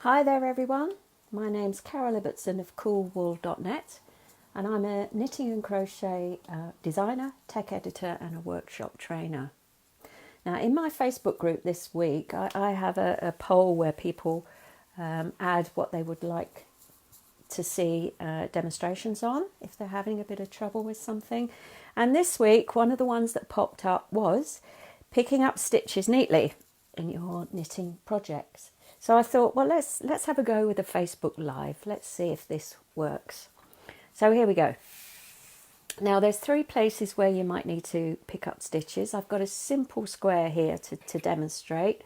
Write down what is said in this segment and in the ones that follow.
Hi there everyone, my name's Carol Ibbotson of coolwool.net and I'm a knitting and crochet designer, tech editor and a workshop trainer. Now in my Facebook group this week I have a poll where people add what they would like to see demonstrations on if they're having a bit of trouble with something. And this week one of the ones that popped up was picking up stitches neatly in your knitting projects. So I thought, well, let's have a go with a Facebook Live. Let's see if this works. So here we go. Now there's three places where you might need to pick up stitches. I've got a simple square here to demonstrate.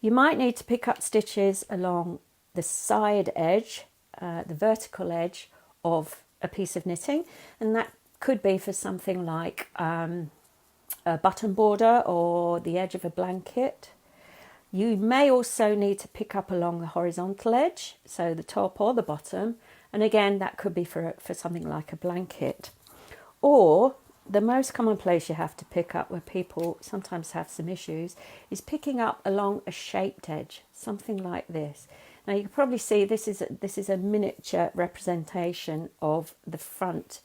You might need to pick up stitches along the side edge, the vertical edge of a piece of knitting, and that could be for something like a button border or the edge of a blanket. You may also need to pick up along the horizontal edge, so the top or the bottom, and again that could be for something like a blanket. Or the most common place you have to pick up, where people sometimes have some issues, is picking up along a shaped edge, something like this. Now you can probably see this is a miniature representation of the front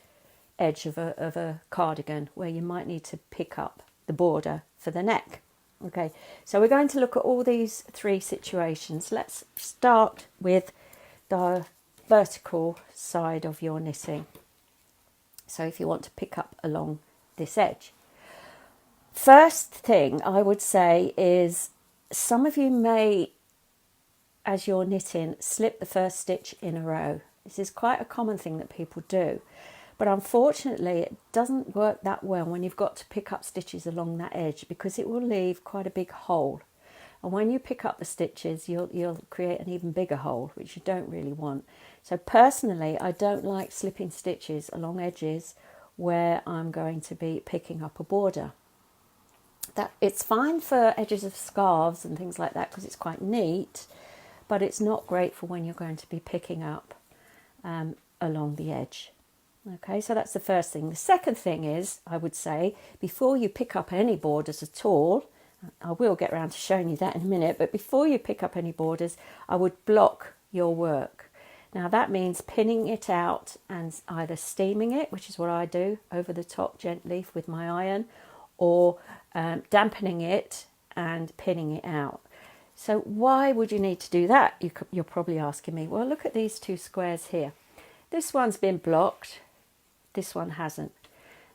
edge of a cardigan, where you might need to pick up the border for the neck. Okay, so we're going to look at all these three situations. Let's start with the vertical side of your knitting. So if you want to pick up along this edge. First thing I would say is some of you may, as you're knitting, slip the first stitch in a row. This is quite a common thing that people do. But unfortunately, it doesn't work that well when you've got to pick up stitches along that edge, because it will leave quite a big hole. And when you pick up the stitches, you'll create an even bigger hole, which you don't really want. So personally, I don't like slipping stitches along edges where I'm going to be picking up a border. It's fine for edges of scarves and things like that because it's quite neat, but it's not great for when you're going to be picking up along the edge. Okay, so that's the first thing. The second thing is, I would say, before you pick up any borders at all, I will get around to showing you that in a minute, but before you pick up any borders, I would block your work. Now that means pinning it out and either steaming it, which is what I do, over the top gently with my iron, or dampening it and pinning it out. So why would you need to do that? You're probably asking me. Well, look at these two squares here. This one's been blocked. This one hasn't.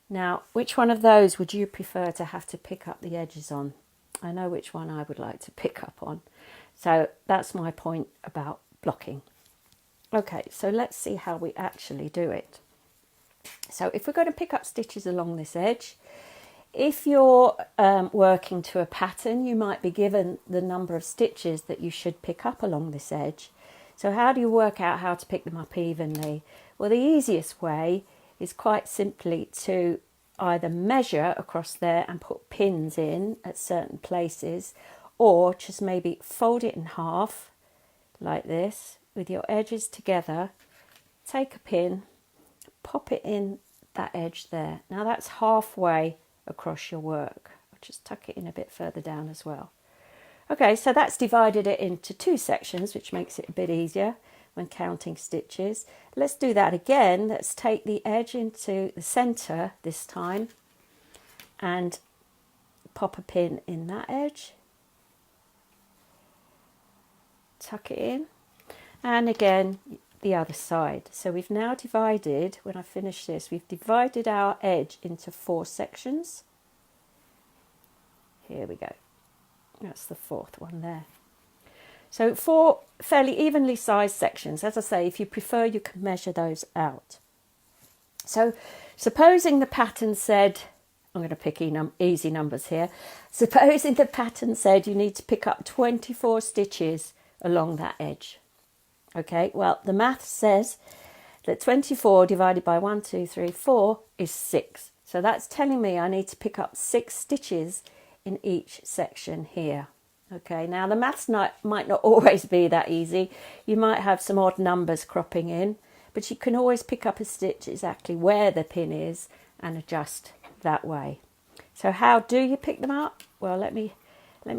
Now, which one of those would you prefer to have to pick up the edges on? I know which one I would like to pick up on. So that's my point about blocking. Okay, so let's see how we actually do it. So if we're going to pick up stitches along this edge, if you're working to a pattern, you might be given the number of stitches that you should pick up along this edge. So how do you work out how to pick them up evenly? Well, the easiest way is quite simply to either measure across there and put pins in at certain places, or just maybe fold it in half like this with your edges together, take a pin, pop it in that edge there. Now that's halfway across your work. I'll just tuck it in a bit further down as well. Okay, so that's divided it into two sections, which makes it a bit easier when counting stitches. Let's do that again. Let's take the edge into the centre this time and pop a pin in that edge. Tuck it in. And again, the other side. So we've now divided, when I finish this, we've divided our edge into four sections. Here we go. That's the fourth one there. So 4 fairly evenly sized sections. As I say, if you prefer, you can measure those out. So supposing the pattern said, I'm going to pick easy numbers here. Supposing the pattern said you need to pick up 24 stitches along that edge. Okay, well, the math says that 24 divided by 1, 2, 3, 4 is 6. So that's telling me I need to pick up 6 stitches in each section here. Okay, now the maths might not always be that easy. You might have some odd numbers cropping in, but you can always pick up a stitch exactly where the pin is and adjust that way. So how do you pick them up? Well, let me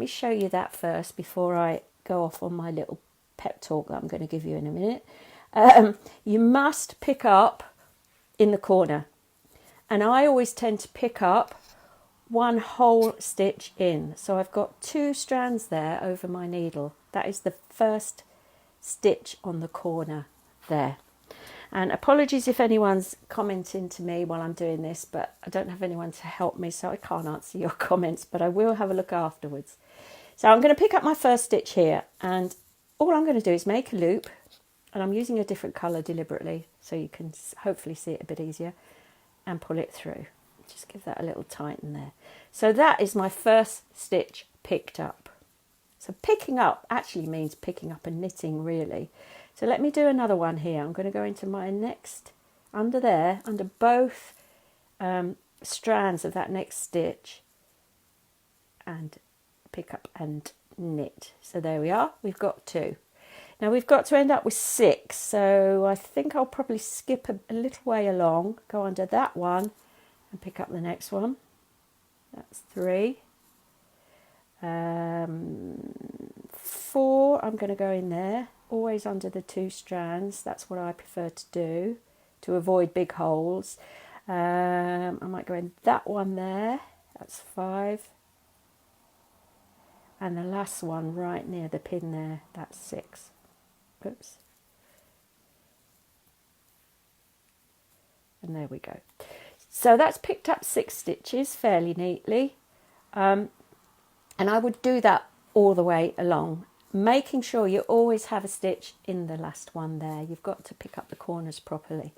show you that first before I go off on my little pep talk that I'm going to give you in a minute. You must pick up in the corner. And I always tend to pick up one whole stitch in. So I've got 2 strands there over my needle. That is the first stitch on the corner there. And apologies if anyone's commenting to me while I'm doing this, but I don't have anyone to help me, so I can't answer your comments, but I will have a look afterwards. So I'm going to pick up my first stitch here, and all I'm going to do is make a loop, and I'm using a different colour deliberately so you can hopefully see it a bit easier, and pull it through. Just give that a little tighten there. So that is my first stitch picked up. So picking up actually means picking up and knitting really. So let me do another one here. I'm going to go into my next, under there, under both strands of that next stitch, and pick up and knit. So there we are, we've got 2. Now we've got to end up with 6, so I think I'll probably skip a little way along, go under that one and pick up the next one. That's 3. 4, I'm going to go in there, always under the 2 strands. That's what I prefer to do to avoid big holes. I might go in that one there, that's 5. And the last one right near the pin there, that's 6. Oops. And there we go. So that's picked up 6 stitches fairly neatly. And I would do that all the way along, making sure you always have a stitch in the last one there. You've got to pick up the corners properly.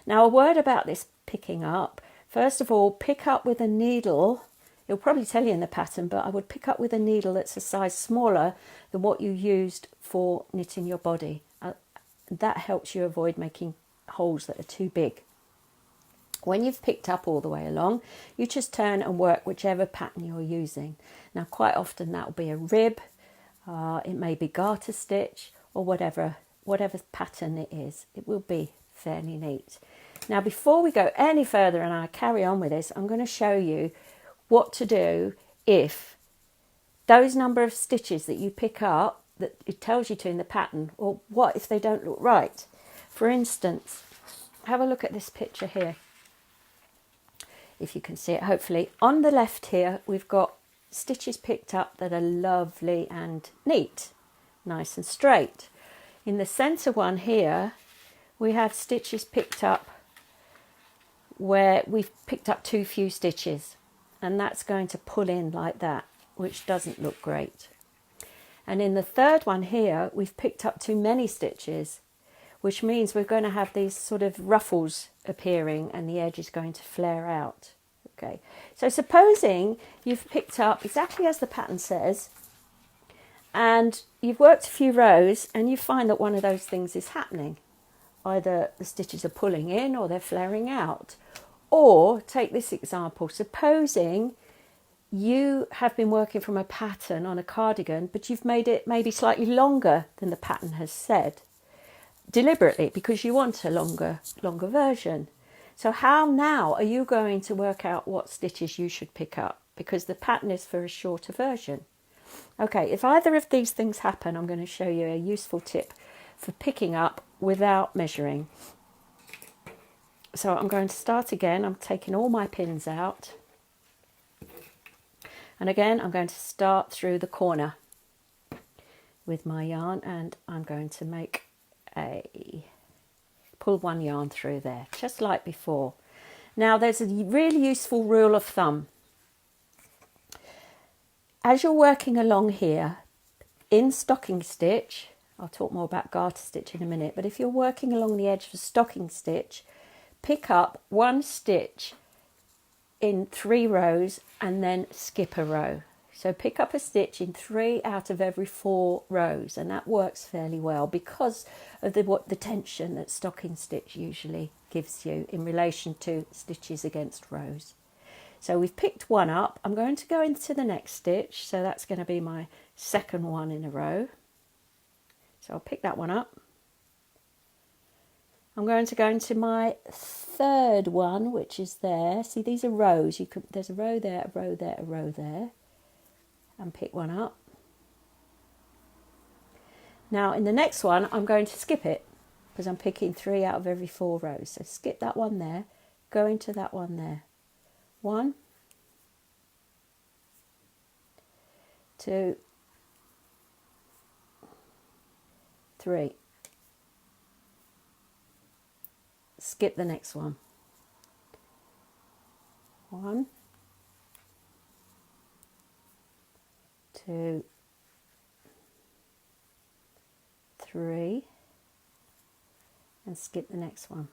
Now a word about this picking up. First of all, pick up with a needle. It'll probably tell you in the pattern, but I would pick up with a needle that's a size smaller than what you used for knitting your body. That helps you avoid making holes that are too big. When you've picked up all the way along, you just turn and work whichever pattern you're using. Now quite often that will be a rib, it may be garter stitch, or whatever pattern it is. It will be fairly neat. Now before we go any further and I carry on with this, I'm going to show you what to do if those number of stitches that you pick up that it tells you to in the pattern, or what if they don't look right. For instance, have a look at this picture here. If you can see it, hopefully. On the left here, we've got stitches picked up that are lovely and neat, nice and straight. In the centre one here, we have stitches picked up where we've picked up too few stitches, and that's going to pull in like that, which doesn't look great. And in the third one here, we've picked up too many stitches, which means we're going to have these sort of ruffles appearing and the edge is going to flare out. Okay, so supposing you've picked up exactly as the pattern says, and you've worked a few rows and you find that one of those things is happening. Either the stitches are pulling in or they're flaring out. Or take this example, supposing you have been working from a pattern on a cardigan, but you've made it maybe slightly longer than the pattern has said, deliberately, because you want a longer version. So how now are you going to work out what stitches you should pick up? Because the pattern is for a shorter version. Okay, if either of these things happen, I'm going to show you a useful tip for picking up without measuring. So I'm going to start again. I'm taking all my pins out. And again, I'm going to start through the corner with my yarn, and I'm going to make pull one yarn through there, just like before. Now there's a really useful rule of thumb. As you're working along here, in stocking stitch, I'll talk more about garter stitch in a minute, but if you're working along the edge for stocking stitch, pick up one stitch in 3 rows and then skip a row. So pick up a stitch in 3 out of every 4 rows, and that works fairly well because of the tension that stocking stitch usually gives you in relation to stitches against rows. So we've picked one up. I'm going to go into the next stitch, so that's going to be my second one in a row. So I'll pick that one up. I'm going to go into my third one, which is there. See, these are rows. There's a row there, a row there, a row there. And pick one up. Now in the next one I'm going to skip it because I'm picking 3 out of every 4 rows. So skip that one there, go into that one there. 1, 2, 3. Skip the next one. 1, 2, 3, and skip the next one.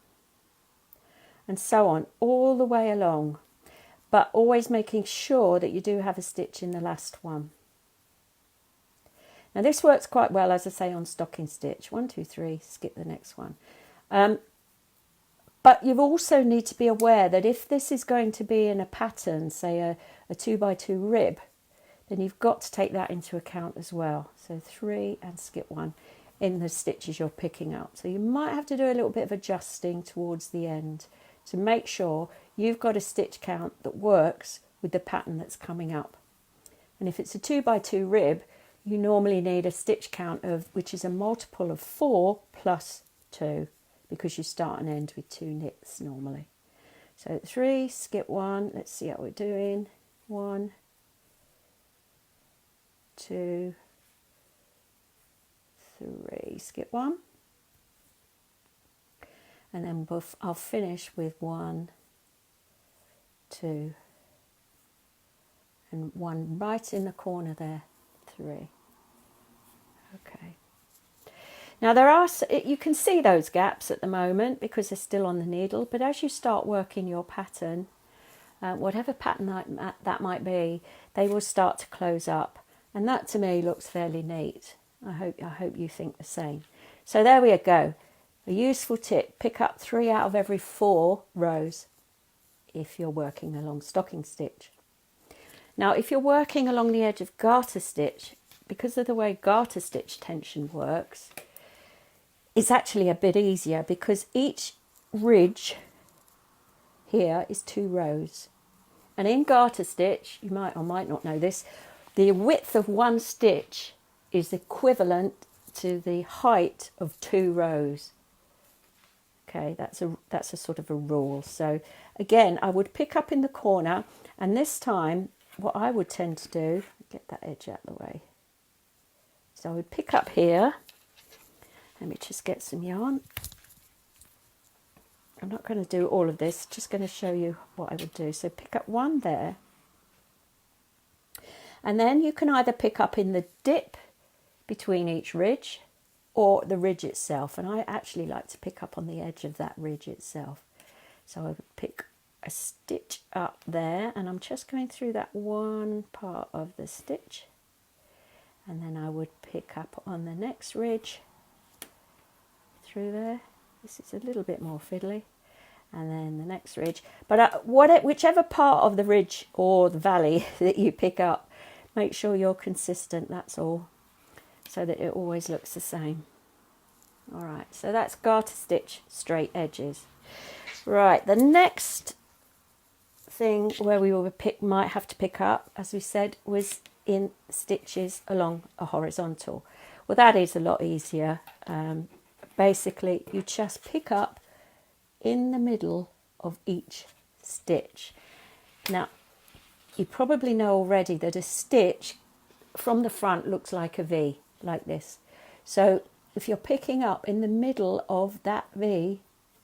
And so on, all the way along, but always making sure that you do have a stitch in the last one. Now this works quite well, as I say, on stocking stitch. 1, 2, 3, skip the next one. But you also need to be aware that if this is going to be in a pattern, say a 2x2 rib, then you've got to take that into account as well. So 3 and skip 1 in the stitches you're picking up. So you might have to do a little bit of adjusting towards the end to make sure you've got a stitch count that works with the pattern that's coming up. And if it's a 2x2 rib, you normally need a stitch count of, which is a multiple of 4 plus 2, because you start and end with 2 knits normally. So 3, skip 1, let's see how we're doing. 1, 2, 3, skip 1. And then I'll finish with 1, 2, and 1 right in the corner there, 3. Okay. Now there are, you can see those gaps at the moment because they're still on the needle, but as you start working your pattern, whatever pattern that might be, they will start to close up, and that to me looks fairly neat. I hope you think the same. So there we go. A useful tip: pick up 3 out of every 4 rows if you're working along stocking stitch. Now if you're working along the edge of garter stitch, because of the way garter stitch tension works, it's actually a bit easier because each ridge here is 2 rows. And in garter stitch, you might or might not know this, the width of one stitch is equivalent to the height of 2 rows. Okay, that's a sort of a rule. So again, I would pick up in the corner, and this time what I would tend to do, get that edge out of the way. So I would pick up here. Let me just get some yarn. I'm not going to do all of this, just going to show you what I would do. So pick up 1 there. And then you can either pick up in the dip between each ridge or the ridge itself. And I actually like to pick up on the edge of that ridge itself. So I would pick a stitch up there, and I'm just going through that one part of the stitch. And then I would pick up on the next ridge through there. This is a little bit more fiddly. And then the next ridge. But whichever part of the ridge or the valley that you pick up, make sure you're consistent, that's all, so that it always looks the same. All right, so that's garter stitch straight edges. Right, the next thing where we might have to pick up, as we said, was in stitches along a horizontal. Well, that is a lot easier. Basically, you just pick up in the middle of each stitch. Now, you probably know already that a stitch from the front looks like a V, like this. So if you're picking up in the middle of that V,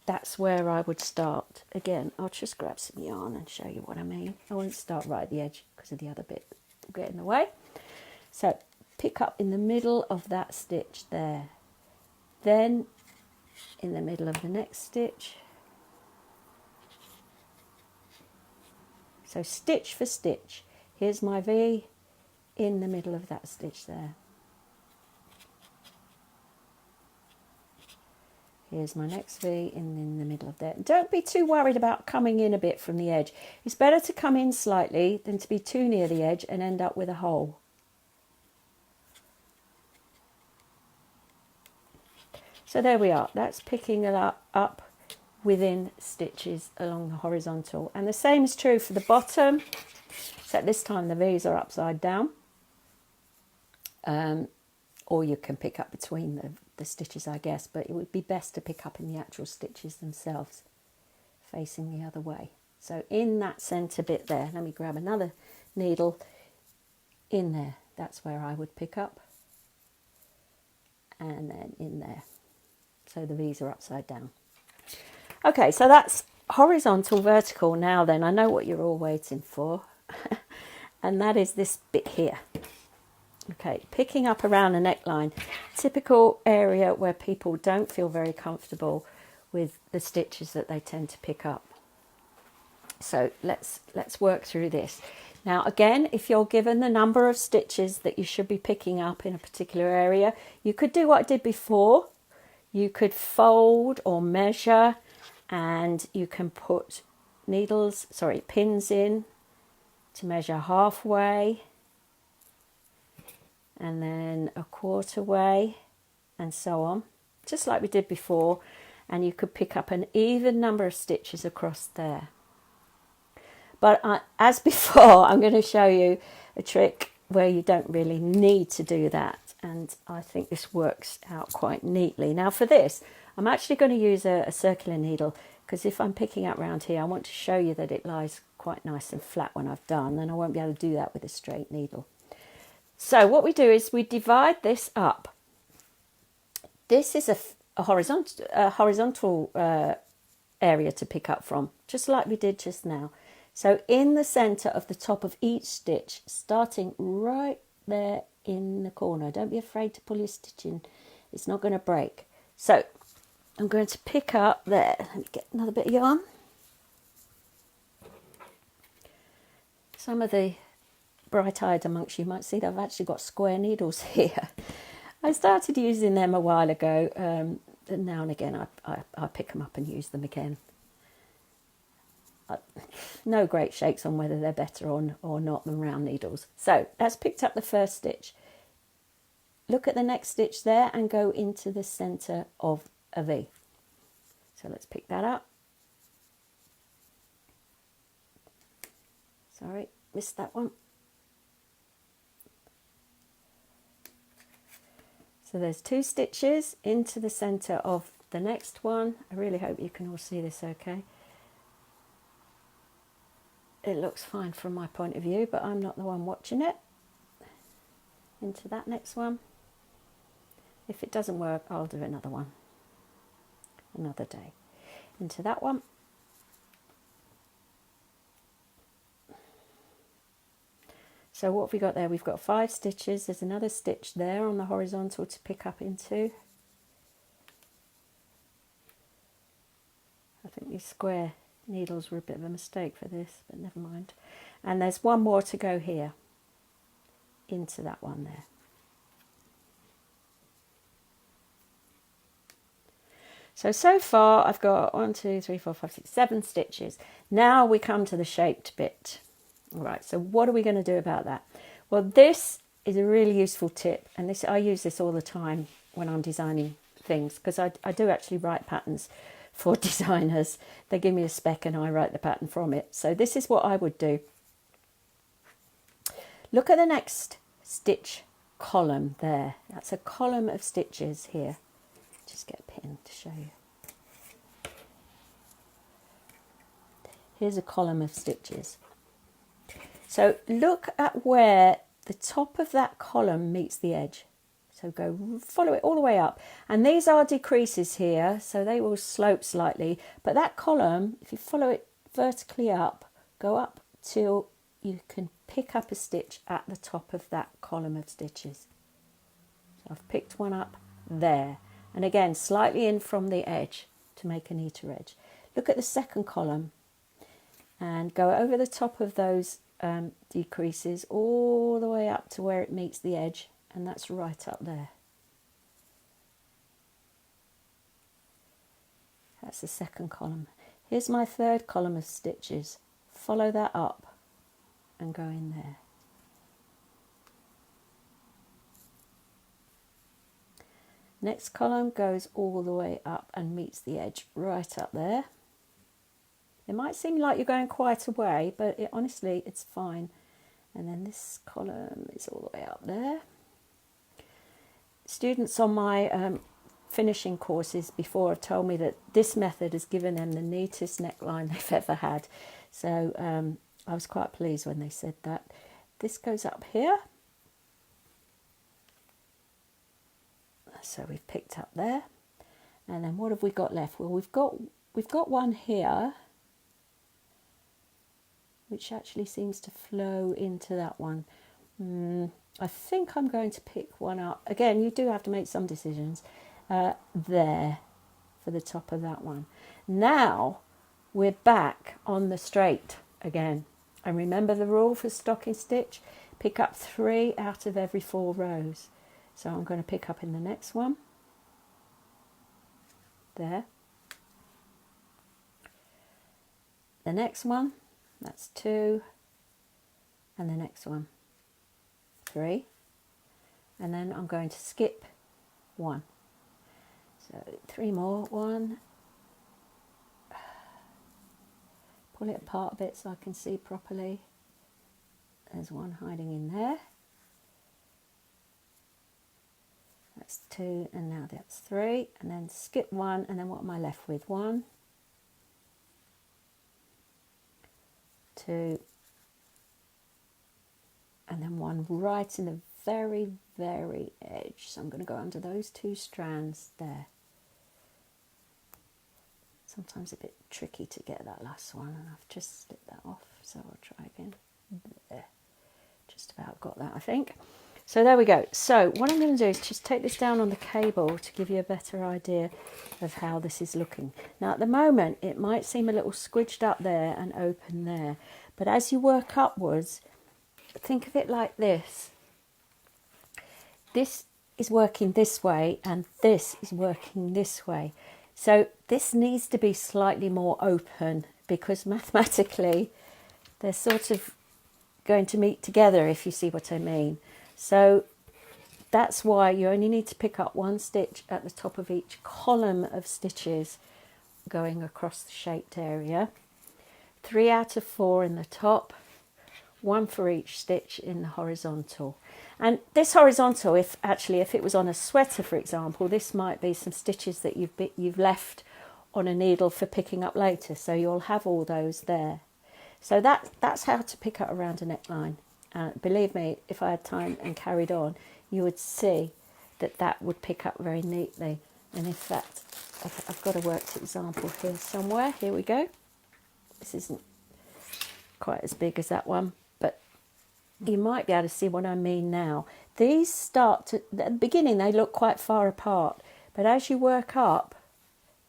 that's where I would start. Again, I'll just grab some yarn and show you what I mean. I won't start right at the edge because of the other bit will get in the way. So pick up in the middle of that stitch there. Then in the middle of the next stitch. So stitch for stitch. Here's my V in the middle of that stitch there. Here's my next V in the middle of there. Don't be too worried about coming in a bit from the edge. It's better to come in slightly than to be too near the edge and end up with a hole. So there we are. That's picking it up within stitches along the horizontal. And the same is true for the bottom, except this time the V's are upside down. or you can pick up between the stitches, I guess, but it would be best to pick up in the actual stitches themselves, facing the other way. So in that centre bit there, let me grab another needle in there. That's where I would pick up, and then in there. So the V's are upside down. Okay, so that's horizontal, vertical. Now then, I know what you're all waiting for, and that is this bit here. Okay, picking up around the neckline, typical area where people don't feel very comfortable with the stitches that they tend to pick up. So let's work through this. Now again, if you're given the number of stitches that you should be picking up in a particular area, you could do what I did before. You could fold or measure, and you can put pins in to measure halfway, and then a quarter way, and so on, just like we did before. And you could pick up an even number of stitches across there. But as before, I'm going to show you a trick where you don't really need to do that, and I think this works out quite neatly. Now for this, I'm actually going to use a circular needle, because if I'm picking up round here, I want to show you that it lies quite nice and flat when I've done, and I won't be able to do that with a straight needle. So what we do is we divide this up. This is a horizontal area to pick up from, just like we did just now. So in the centre of the top of each stitch, starting right there in the corner. Don't be afraid to pull your stitch in. It's not going to break. So I'm going to pick up there. Let me get another bit of yarn. Some of the bright-eyed amongst you might see that I've actually got square needles here. I started using them a while ago, and now and again I pick them up and use them again. No great shakes on whether they're better or not than round needles. So that's picked up the first stitch. Look at the next stitch there and go into the centre of a V. So let's pick that up. Sorry, missed that one. So there's 2 stitches into the centre of the next one. I really hope you can all see this okay. It looks fine from my point of view, but I'm not the one watching it. Into that next one. If it doesn't work, I'll do another one another day. Into that one. So what have we got there? We've got 5 stitches. There's another stitch there on the horizontal to pick up into. I think these square needles were a bit of a mistake for this, but never mind. And there's one more to go here, into that one there. So far I've got 1, 2, 3, 4, 5, 6, 7 stitches. Now we come to the shaped bit. All right, so what are we going to do about that? Well, this is a really useful tip, and I use this all the time when I'm designing things, because I do actually write patterns for designers. They give me a spec and I write the pattern from it. So this is what I would do. Look at the next stitch column there. That's a column of stitches here. Just get a pin to show you. Here's a column of stitches. So look at where the top of that column meets the edge. So go follow it all the way up. And these are decreases here, so they will slope slightly. But that column, if you follow it vertically up, go up till you can pick up a stitch at the top of that column of stitches. So I've picked one up there. And again, slightly in from the edge to make a neater edge. Look at the second column and go over the top of those decreases all the way up to where it meets the edge, and that's right up there. That's the second column. Here's my third column of stitches. Follow that up and go in there. Next column goes all the way up and meets the edge right up there. It might seem like you're going quite a way, but honestly, it's fine. And then this column is all the way up there. students on my finishing courses before have told me that this method has given them the neatest neckline they've ever had. So I was quite pleased when they said that. This goes up here. So we've picked up there. And then what have we got left? Well, we've got one here, which actually seems to flow into that one. I think I'm going to pick one up. Again, you do have to make some decisions. There, for the top of that one. Now, we're back on the straight again. And remember the rule for stocking stitch? Pick up 3 out of every 4 rows. So I'm going to pick up in the next one. There. The next one, that's 2. And the next one, 3. And then I'm going to skip 1. So 3 more. 1. Pull it apart a bit so I can see properly. There's 1 hiding in there. That's 2, and now that's 3, and then skip 1, and then what am I left with? 1, 2, and then 1 right in the very, very edge. So I'm going to go under those 2 strands there. Sometimes a bit tricky to get that last one, and I've just slipped that off, so I'll try again. There. Just about got that, I think. So there we go. So what I'm going to do is just take this down on the cable to give you a better idea of how this is looking. Now at the moment it might seem a little squidged up there and open there, but as you work upwards, think of it like this. This is working this way and this is working this way. So this needs to be slightly more open because mathematically they're sort of going to meet together, if you see what I mean. So that's why you only need to pick up 1 stitch at the top of each column of stitches going across the shaped area. 3 out of 4 in the top, 1 for each stitch in the horizontal. And this horizontal, if it was on a sweater, for example, this might be some stitches that you've left on a needle for picking up later. So you'll have all those there. So that's how to pick up around a neckline. Believe me, if I had time and carried on, you would see that would pick up very neatly. And in fact, I've got a worked example here somewhere. Here we go. This isn't quite as big as that one, but you might be able to see what I mean now. These start to, at the beginning they look quite far apart, but as you work up,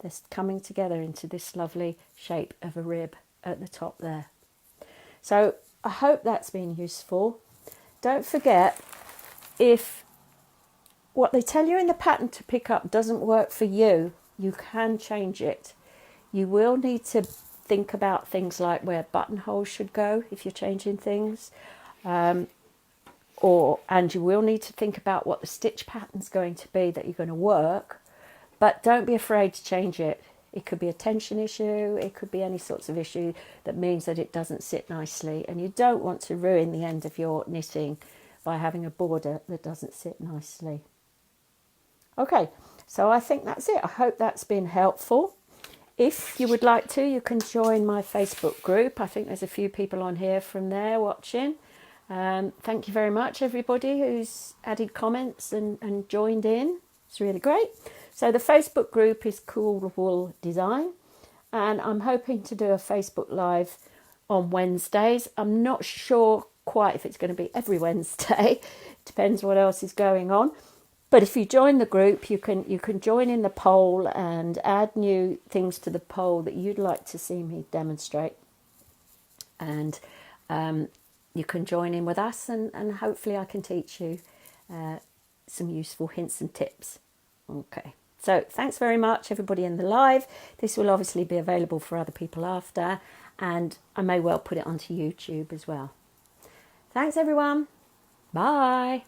they're coming together into this lovely shape of a rib at the top there. So I hope that's been useful. Don't forget, if what they tell you in the pattern to pick up doesn't work for you, you can change it. You will need to think about things like where buttonholes should go if you're changing things. And you will need to think about what the stitch pattern's going to be that you're going to work. But don't be afraid to change it. It could be a tension issue, it could be any sorts of issue that means that it doesn't sit nicely, and you don't want to ruin the end of your knitting by having a border that doesn't sit nicely. Okay, so I think that's it. I hope that's been helpful. If you would like to, you can join my Facebook group. I think there's a few people on here from there watching. Thank you very much, everybody who's added comments and joined in. It's really great. So the Facebook group is Cool Wool Design, and I'm hoping to do a Facebook Live on Wednesdays. I'm not sure quite if it's going to be every Wednesday. Depends what else is going on. But if you join the group, you can join in the poll and add new things to the poll that you'd like to see me demonstrate. And you can join in with us, and hopefully I can teach you some useful hints and tips. Okay. So thanks very much, everybody in the live. This will obviously be available for other people after, and I may well put it onto YouTube as well. Thanks, everyone. Bye.